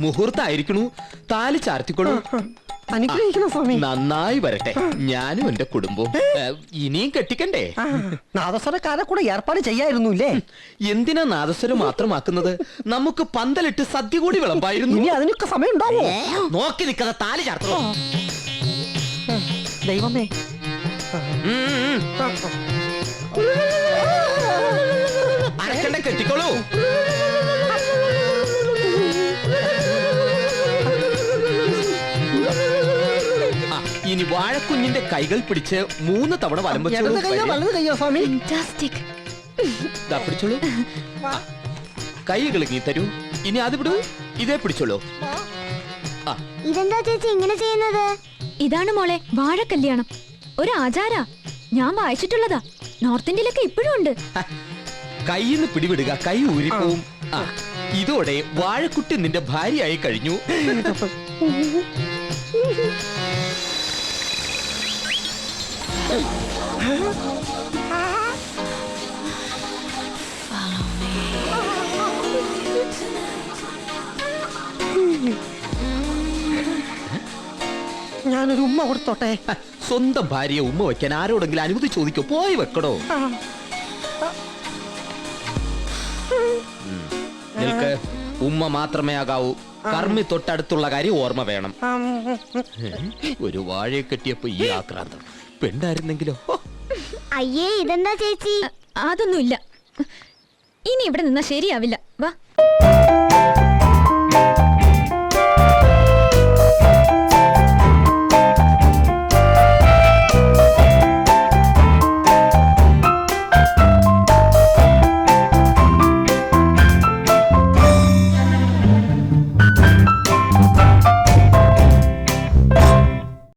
മുഹൂർത്തായിരിക്കണു. താലി ചാർത്തിക്കൊള്ളു. നന്നായി വരട്ടെ. ഞാനും എന്റെ കുടുംബവും. ഇനിയും കെട്ടിക്കണ്ടേ? നാദസ്വരക്കാരെ കൂടെ ഏർപ്പാട് ചെയ്യായിരുന്നു. എന്തിനാ നാദസ്വരം മാത്രമാക്കുന്നത്? നമുക്ക് പന്തലിട്ട് സദ്യ കൂടി വിളമ്പായിരുന്നു. ഇനി അതിനൊക്കെ സമയം ഉണ്ടാവോ? നോക്കി നിൽക്കാതെ താലി ചാർത്തോ. ദൈവമേ, അരക്കണ്ട, കെട്ടിക്കോളൂ. ഇനി വാഴക്കുഞ്ഞിന്റെ കൈകൾ പിടിച്ച് 3 തവണ വലം വെച്ചോളൂ. പിടിച്ചോളൂ. കൈകൾ ഇങ്ങി തരൂ. ഇനി അത് വിടൂ. ഇതേ പിടിച്ചോളൂ. ഇതെന്താ ചേച്ചി ഇങ്ങനെ ചെയ്യുന്നത്? ഇതാണ് മോളെ വാഴ കല്യാണം. ഒരു ആചാര. ഞാൻ വായിച്ചിട്ടുള്ളതാ. നോർത്ത് ഇന്ത്യയിലൊക്കെ ഇപ്പോഴും ഉണ്ട്. കൈന്ന് പിടിവിടുക, കൈ ഊരിപ്പോവും. ഇതോടെ വാഴക്കുട്ടി നിന്റെ ഭാര്യയായി കഴിഞ്ഞു. ഞാനൊരു ഉമ്മ കൊടുത്തോട്ടെ. സ്വന്തം ഭാര്യയെ ഉമ്മ വെക്കാൻ ആരോടെങ്കിലും അനുമതി ചോദിക്കോ? പോയി വെക്കടോ. നിൽക്ക്. ഉമ്മ മാത്രമേ ആകാവൂ. കർമ്മി തൊട്ടടുത്തുള്ള കാര്യം ഓർമ്മ വേണം. ഒരു വാഴയെ കെട്ടിയപ്പോ ഈ ആക്രാന്തം. പെണ്ണായിരുന്നെങ്കിലോ? അയ്യേ, ഇതെന്താ ചേച്ചി? അതൊന്നുമില്ല. ഇനി ഇവിടെ നിന്നാ ശരിയാവില്ല. വാ.